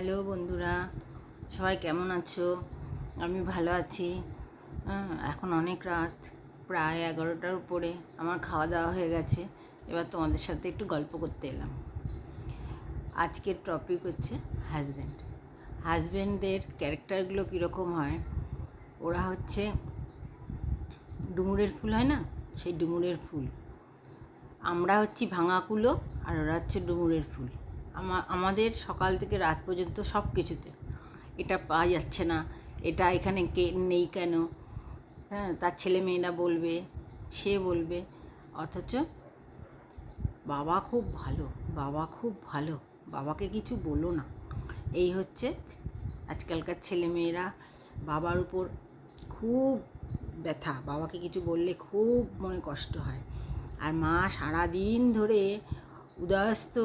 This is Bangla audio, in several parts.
হ্যালো বন্ধুরা, সবাই কেমন আছো? আমি ভালো আছি। এখন অনেক রাত, প্রায় 11টার উপরে। আমার খাওয়া দাওয়া হয়ে গেছে। এবার তোমাদের সাথে একটু গল্প করতে এলাম। আজকের টপিক হচ্ছে হাজব্যান্ড। হাজব্যান্ডদের ক্যারেক্টারগুলো কীরকম হয়? ওরা হচ্ছে ডুমুরের ফুল, হয় না? সেই ডুমুরের ফুল। আমরা হচ্ছি ভাঙা কুলো, আর ওরা হচ্ছে ডুমুরের ফুল। আমাদের সকাল থেকে রাত পর্যন্ত সব কিছুতে এটা পাওয়া যাচ্ছে না, এটা এখানে কে নেই কেন, হ্যাঁ, তার ছেলে মেয়েরা বলবে, সে বলবে। অথচ বাবা খুব ভালো, বাবা খুব ভালো, বাবাকে কিছু বলো না। এই হচ্ছে আজকালকার ছেলে মেয়েরা। বাবার উপর খুব ব্যথা, বাবাকে কিছু বললে খুব মনে কষ্ট হয়। আর মা সারাদিন ধরে উদয়স্ত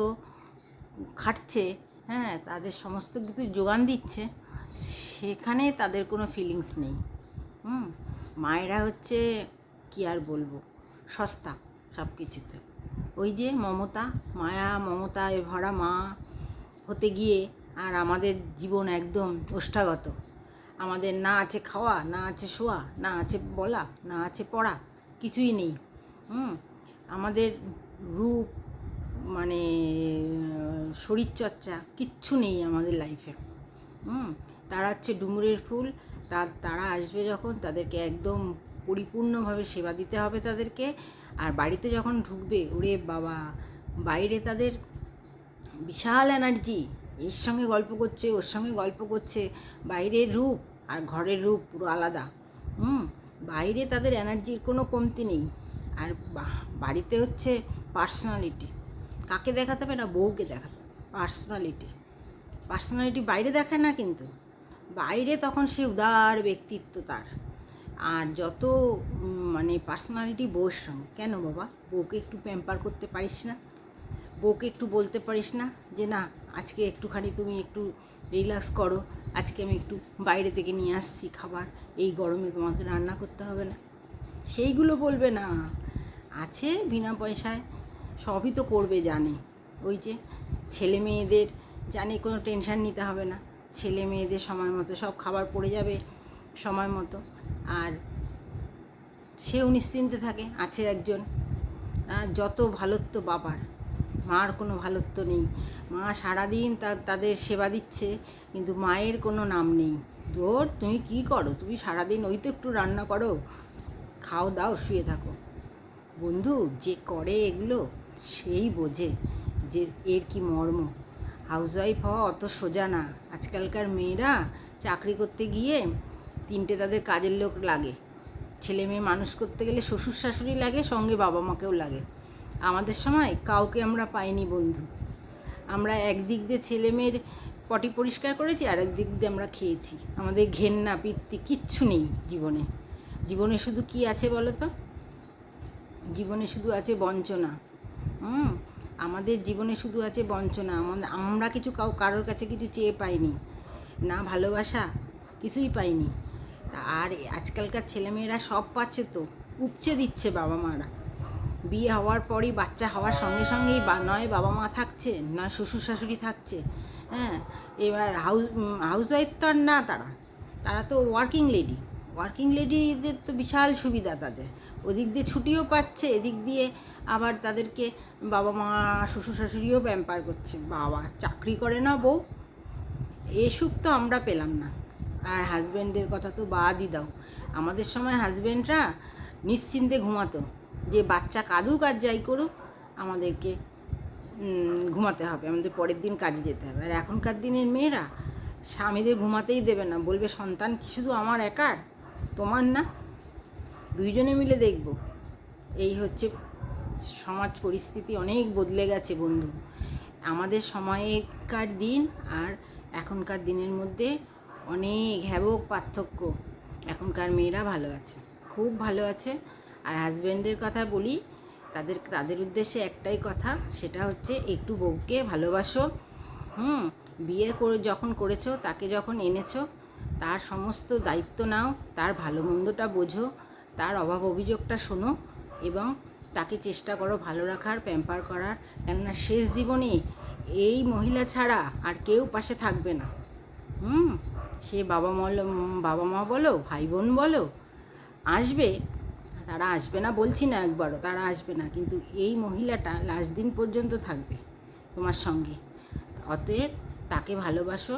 খাটছে, হ্যাঁ, তাদের সমস্ত কিছু যোগান দিচ্ছে, সেখানে তাদের কোনো ফিলিংস নেই। মায়েরা হচ্ছে, কি আর বলবো, সস্তা সব কিছুতে। ওই যে মমতা, মায়া মমতায় ভরা মা হতে গিয়ে আর আমাদের জীবন একদম ওষ্ঠাগত। আমাদের না আছে খাওয়া, না আছে শোয়া, না আছে বলা, না আছে পড়া, কিছুই নেই। আমাদের রূপ, মানে শরীরচর্চা কিচ্ছু নেই আমাদের লাইফে। তারা হচ্ছে ডুমুরের ফুল। তারা আসবে যখন, তাদেরকে একদম পরিপূর্ণভাবে সেবা দিতে হবে তাদেরকে। আর বাড়িতে যখন ঢুকবে, ওরে বাবা, বাইরে তাদের বিশাল এনার্জি, এর সঙ্গে গল্প করছে, ওর সঙ্গে গল্প করছে। বাইরের রূপ আর ঘরের রূপ পুরো আলাদা। বাইরে তাদের এনার্জির কোনো কমতি নেই। আর বাড়িতে হচ্ছে পার্সোনালিটি। কাকে দেখাতে হবে? না, বউকে দেখাতে হবে পার্সোনালিটি। বাইরে দেখায় না, কিন্তু বাইরে তখন সে উদার ব্যক্তিত্ব তার। আর যত মানে পার্সোনালিটি বউর সঙ্গে। কেন বাবা, বউকে একটু প্যাম্পার করতে পারিস না? বউকে একটু বলতে পারিস না যে না, আজকে একটুখানি তুমি একটু রিল্যাক্স করো, আজকে আমি একটু বাইরে থেকে নিয়ে আসছি খাবার, এই গরমে তোমাকে রান্না করতে হবে না? সেইগুলো বলবে না। আছে বিনা পয়সায়, সবই তো করবে, জানে। ওই যে ছেলে মেয়েদের জানে কোনো টেনশান নিতে হবে না, ছেলে মেয়েদের সময় মতো সব খাবার পড়ে যাবে সময় মতো, আর সেও নিশ্চিন্তে থাকে। আছে একজন। যত ভালোত্ব বাবার, মার কোনো ভালোত্ব নেই। মা সারাদিন তাদের সেবা দিচ্ছে, কিন্তু মায়ের কোনো নাম নেই। ধর, তুমি কি করো? তুমি সারাদিন ওই তো একটু রান্না করো, খাও দাও, শুয়ে থাকো। বন্ধু, যে করে এগুলো সেই বোঝে যে এর কি মর্ম। হাউসওয়াইফ হওয়া অত সোজা না। আজকালকার মেয়েরা চাকরি করতে গিয়ে 3টে তাদের কাজের লোক লাগে। ছেলে মেয়ে মানুষ করতে গেলে শ্বশুর শাশুড়ি লাগে, সঙ্গে বাবা মাকেও লাগে। আমাদের সময় কাউকে আমরা পাইনি বন্ধু। আমরা একদিক দিয়ে ছেলে মেয়ের পটি পরিষ্কার করেছি, আর একদিক দিয়ে আমরা খেয়েছি। আমাদের ঘেন্না পিত্তি কিচ্ছু নেই জীবনে। জীবনে শুধু কি আছে বলো তো? জীবনে শুধু আছে বঞ্চনা। আমাদের জীবনে শুধু আছে বঞ্চনা। আমরা কিছু কারোর কাছে কিছু চেয়ে পাইনি, না ভালোবাসা, কিছুই পাইনি। আর আজকালকার ছেলেমেয়েরা সব পাচ্ছে তো, উপচে দিচ্ছে বাবা মারা। বিয়ে হওয়ার পরই, বাচ্চা হওয়ার সঙ্গে সঙ্গেই নয় বাবা মা থাকছে, নয় শ্বশুর শাশুড়ি থাকছে। হ্যাঁ, এবার হাউসওয়াইফ তো আর না, তারা তো ওয়ার্কিং লেডিদের তো বিশাল সুবিধা তাদের। ওদিক দিয়ে ছুটিও পাচ্ছে, এদিক দিয়ে আবার তাদেরকে বাবা মা শ্বশুর শাশুড়িও প্যাম্পার করছে। বাবা, চাকরি করে না বউ, এ সুখ তো আমরা পেলাম না। আর হাজব্যান্ডদের কথা তো বাদই দাও। আমাদের সময় হাজব্যান্ডরা নিশ্চিন্তে ঘুমাতো, যে বাচ্চা কাঁদুক আর যাই করুক, আমাদেরকে ঘুমাতে হবে, আমাদের পরের দিন কাজে যেতে হবে। আর এখনকার দিনের মেয়েরা স্বামীদের ঘুমাতেই দেবে না, বলবে সন্তান কি শুধু আমার একার, তোমার না, দুইজনে মিলে দেখব। এই হচ্ছে সমাজ পরিস্থিতি। অনেক বদলে গেছে বন্ধু। আমাদের সময়কার দিন আর এখনকার দিনের মধ্যে অনেক হ্যাবক পার্থক্য। এখনকার মেয়েরা ভালো আছে, খুব ভালো আছে। আর হাজব্যান্ডদের কথা বলি, তাদের উদ্দেশ্যে একটাই কথা, সেটা হচ্ছে একটু বউকে ভালোবাসো। বিয়ে করে যখন করেছো, তাকে যখন এনেছো, তার সমস্ত দায়িত্ব নাও, তার ভালো মন্দটা বোঝো, তার অভাব অভিযোগটা শোনো, এবং তাকে চেষ্টা করো ভালো রাখার, প্যাম্পার করার। কেননা শেষ জীবনে এই মহিলা ছাড়া আর কেউ পাশে থাকবে না। সে বাবা মা বলো, ভাই বোন বলো, আসবে, তারা আসবে না বলছি না একবারও, তারা আসবে না, কিন্তু এই মহিলাটা লাস্ট দিন পর্যন্ত থাকবে তোমার সঙ্গে। অতএব তাকে ভালোবাসো,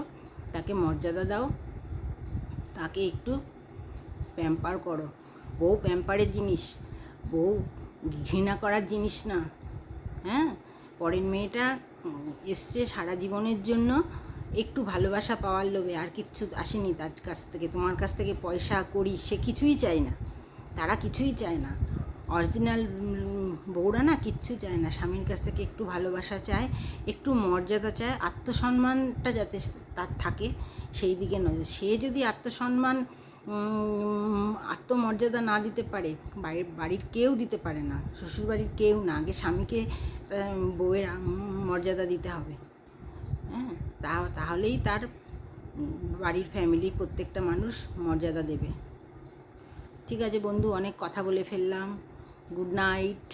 তাকে মর্যাদা দাও, তাকে একটু প্যাম্পার করো। বউ প্যাম্পারের জিনিস, বউ ঘৃণা করার জিনিস না। হ্যাঁ, পরের মেয়েটা এসছে সারা জীবনের জন্য একটু ভালোবাসা পাওয়ার লোভে, আর কিচ্ছু আসেনি তার কাছ থেকে, তোমার কাছ থেকে পয়সা করি সে কিছুই চায় না, তারা কিছুই চায় না। অরিজিনাল বউরা না কিচ্ছু চায় না, স্বামীর কাছ থেকে একটু ভালোবাসা চায়, একটু মর্যাদা চায়, আত্মসম্মানটা যাতে তার থাকে সেই দিকে নজর। সে যদি আত্মসম্মান আত্মমর্যাদা না দিতে পারে, বাড়ির কেউ দিতে পারে না, শ্বশুরবাড়ির কেউ না, আগে স্বামীকে বউয়ের মর্যাদা দিতে হবে। হ্যাঁ, তাহলেই তার বাড়ির ফ্যামিলির প্রত্যেকটা মানুষ মর্যাদা দেবে। ঠিক আছে বন্ধু, অনেক কথা বলে ফেললাম। Good night.